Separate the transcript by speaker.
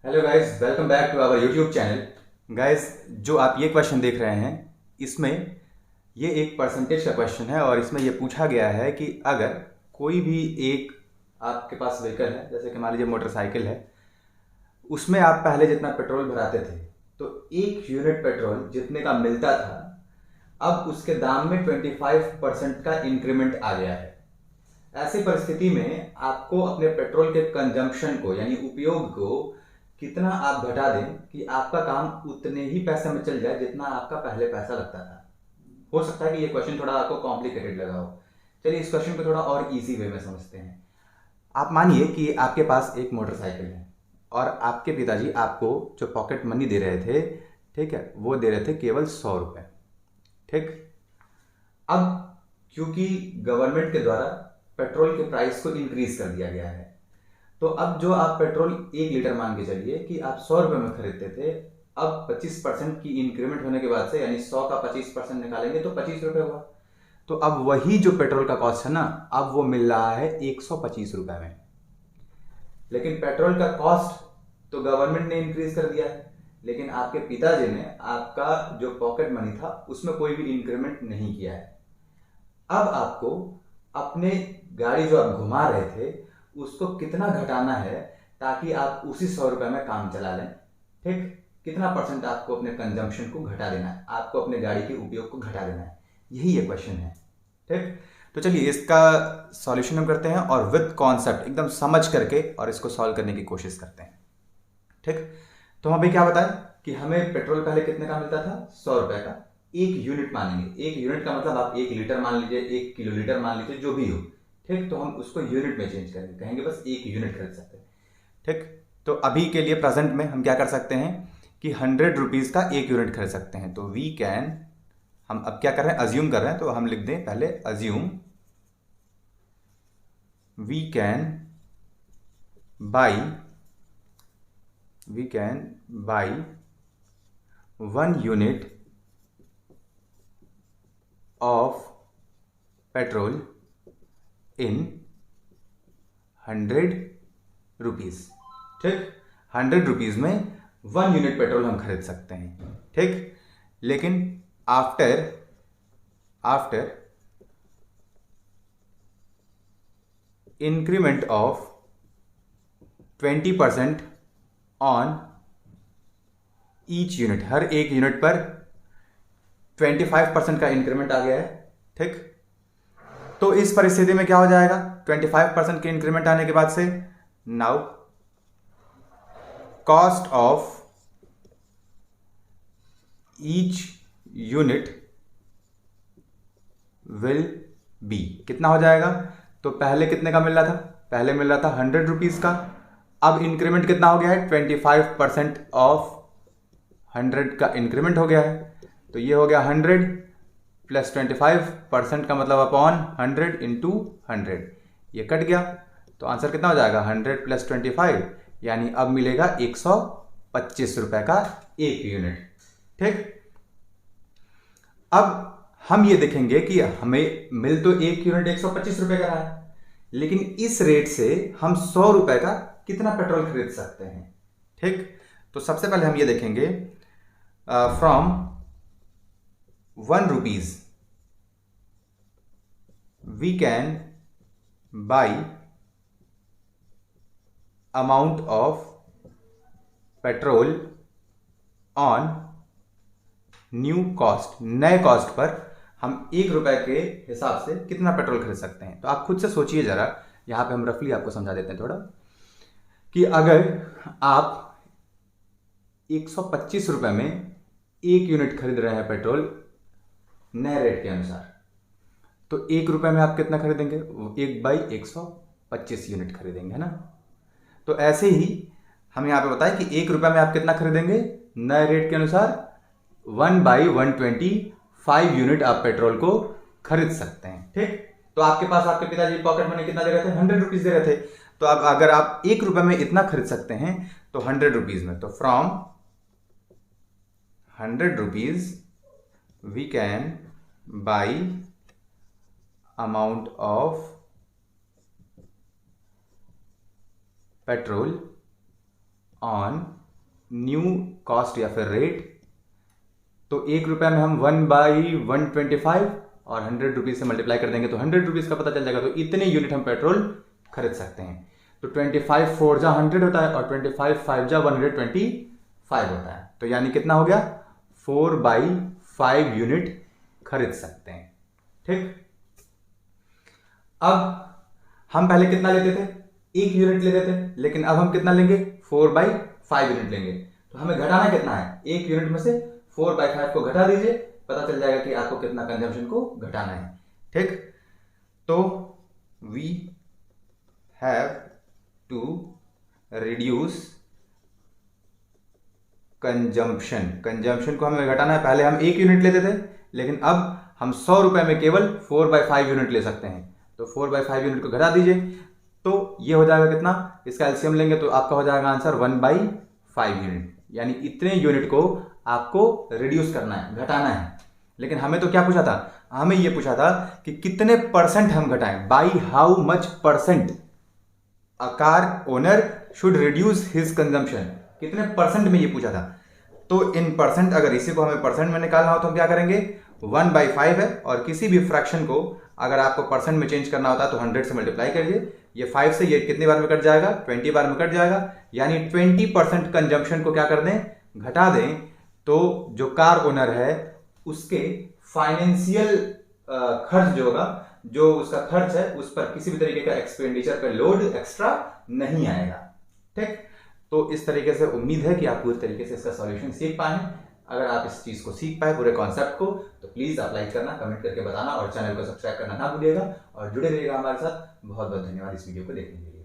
Speaker 1: Hello guys, welcome back to our YouTube channel. Guys, जो आप ये क्वेश्चन देख रहे हैं, इसमें ये एक परसेंटेज का क्वेश्चन है और इसमें ये पूछा गया है कि अगर कोई भी एक आपके पास व्हीकल है, जैसे कि मान लीजिए मोटरसाइकिल है, उसमें आप पहले जितना पेट्रोल भराते थे तो 1 यूनिट पेट्रोल जितने का मिलता था, अब उसके दाम में 25% का इंक्रीमेंट आ गया है। ऐसी परिस्थिति में आपको अपने पेट्रोल के कंजम्पशन को यानी उपयोग को कितना आप घटा दें कि आपका काम उतने ही पैसे में चल जाए जितना आपका पहले पैसा लगता था। हो सकता है कि ये क्वेश्चन थोड़ा आपको कॉम्प्लिकेटेड लगा हो। चलिए इस क्वेश्चन को थोड़ा और इजी वे में समझते हैं। आप मानिए कि आपके पास एक मोटरसाइकिल है और आपके पिताजी आपको जो पॉकेट मनी दे रहे थे, ठीक है, वो दे रहे थे केवल 100 रुपये। ठीक। अब क्योंकि गवर्नमेंट के द्वारा पेट्रोल के प्राइस को इंक्रीज कर दिया गया है, तो अब जो आप पेट्रोल 1 लीटर मान के चलिए कि आप 100 रुपये में खरीदते थे, अब 25% की इंक्रीमेंट होने के बाद से यानी 100 का 25% निकालेंगे तो 25 रुपये हुआ। तो अब वही जो पेट्रोल का कॉस्ट है ना, अब वो मिल रहा है 125 रुपये में। लेकिन पेट्रोल का कॉस्ट तो गवर्नमेंट ने इंक्रीज कर दिया है, लेकिन आपके पिताजी ने आपका जो पॉकेट मनी था उसमें कोई भी इंक्रीमेंट नहीं किया है। अब आपको अपने गाड़ी जो आप घुमा रहे थे उसको कितना घटाना है ताकि आप उसी 100 रुपये में काम चला लें। ठीक। कितना परसेंट आपको अपने कंजम्पशन को घटा देना है, आपको अपने गाड़ी के उपयोग को घटा देना है, यही ये क्वेश्चन है। ठीक। तो चलिए इसका सॉल्यूशन हम करते हैं और विद कॉन्सेप्ट एकदम समझ करके और इसको सॉल्व करने की कोशिश करते हैं। ठीक। तो हमें क्या बताया कि हमें पेट्रोल पहले कितने का मिलता था, 100 रुपये का। 1 यूनिट मानेंगे, 1 यूनिट का मतलब आप 1 लीटर मान लीजिए, 1 किलोलीटर मान लीजिए, जो भी हो। ठीक। तो हम उसको यूनिट में चेंज करेंगे, कहेंगे बस 1 यूनिट खरीद सकते हैं। ठीक। तो अभी के लिए प्रेजेंट में हम क्या कर सकते हैं कि 100 रुपीज़ का 1 यूनिट खरीद सकते हैं। तो वी कैन, हम अब क्या कर रहे हैं, अज्यूम कर रहे हैं, तो हम लिख दें पहले assume we can buy 1 unit of petrol in 100 rupees. ठीक। 100 रुपीज़ में 1 यूनिट पेट्रोल हम खरीद सकते हैं। ठीक। लेकिन after increment of 20% on each unit, हर एक यूनिट पर 25% का इंक्रीमेंट आ गया है। ठीक। तो इस परिस्थिति में क्या हो जाएगा, 25% के इंक्रीमेंट आने के बाद से now cost of each unit will be, कितना हो जाएगा। तो पहले कितने का मिल रहा था, पहले मिल रहा था 100 रुपीज़ का, अब इंक्रीमेंट कितना हो गया है, 25% ऑफ 100 का इंक्रीमेंट हो गया है। तो ये हो गया 100 प्लस 25% का मतलब अपॉन 100 इंटू 100, ये कट गया। तो आंसर कितना हो जाएगा, 100 प्लस 25, यानी अब मिलेगा 125 रुपये का 1 यूनिट। ठीक। अब हम ये देखेंगे कि हमें मिल तो 1 यूनिट 125 रुपये का रहा है, लेकिन इस रेट से हम 100 रुपये का कितना पेट्रोल खरीद सकते हैं। ठीक। तो सबसे पहले हम ये देखेंगे from 1 rupees we can buy amount of petrol on new cost, नए कॉस्ट पर हम 1 रुपये के हिसाब से कितना पेट्रोल खरीद सकते हैं। तो आप खुद से सोचिए जरा, यहां पे हम रफली आपको समझा देते हैं थोड़ा, कि अगर आप 125 रुपये में 1 यूनिट खरीद रहे हैं पेट्रोल नए रेट के अनुसार, तो 1 रुपये में आप कितना खरीदेंगे, 1/125 यूनिट खरीदेंगे, है ना। तो ऐसे ही हम यहाँ पे बताएं कि 1 रुपये में आप कितना खरीदेंगे नए रेट के अनुसार, 1/125 यूनिट आप पेट्रोल को खरीद सकते हैं। ठीक। तो आपके पास आपके पिताजी पॉकेट मनी कितना दे रहे थे, 100 रुपीज़ दे रहे थे। तो अब अगर आप 1 रुपये में इतना खरीद सकते हैं तो 100 रुपीज़ में, तो from 100 rupees we can buy amount of petrol on new cost या फिर रेट, तो 1 रुपये में हम 1/125 और 100 रुपीज़ से मल्टीप्लाई कर देंगे तो 100 रुपीज़ का पता चल जाएगा। तो इतने यूनिट हम पेट्रोल खरीद सकते हैं। तो 25 4 जा 100 होता है और 25 5 जा 125 होता है। तो यानी कितना हो गया, 4/5 यूनिट खरीद सकते हैं। ठीक, अब हम पहले कितना लेते थे, 1 यूनिट लेते थे, लेकिन अब हम कितना लेंगे, 4/5 यूनिट लेंगे। तो हमें घटाना कितना है, 1 यूनिट में से 4/5 को घटा दीजिए, पता चल जाएगा कि आपको कितना कंजम्पशन को घटाना है। ठीक, तो we have to reduce consumption को हमें घटाना है। पहले हम 1 यूनिट लेते थे, लेकिन अब हम 100 रुपए में केवल 4/5 यूनिट ले सकते हैं। तो 4/5 यूनिट को घटा दीजिए, तो ये हो जाएगा कितना, इसका एलसीएम लेंगे तो आपका हो जाएगा आंसर 1/5 यूनिट। यानी इतने यूनिट को आपको रिड्यूस करना है, घटाना है। लेकिन हमें तो क्या पूछा था, हमें ये पूछा था कि कितने परसेंट हम घटाएं, by how much percent a car owner should reduce his consumption, कितने परसेंट में ये पूछा था। तो इन परसेंट, अगर इसी को हमें परसेंट में निकालना हो तो हम क्या करेंगे, 1/5 है और किसी भी फ्रैक्शन को अगर आपको परसेंट में चेंज करना होता है तो 100 से मल्टीप्लाई करिए। ये 5 से ये कितनी बार में कट जाएगा, 20 बार में कट जाएगा। यानी 20% कंजम्पशन को क्या कर दें, घटा दें। तो जो कार ओनर है उसके फाइनेंशियल खर्च जो होगा, जो उसका खर्च है उस पर किसी भी तरीके का एक्सपेंडिचर का लोड एक्स्ट्रा नहीं आएगा। ठीक, तो इस तरीके से उम्मीद है कि आप पूरी तरीके से इसका सॉल्यूशन सीख पाए। अगर आप इस चीज को सीख पाए, पूरे कॉन्सेप्ट को, तो प्लीज आप लाइक करना, कमेंट करके बताना और चैनल को सब्सक्राइब करना ना भूलिएगा और जुड़े रहिएगा हमारे साथ। बहुत बहुत धन्यवाद इस वीडियो को देखने के लिए।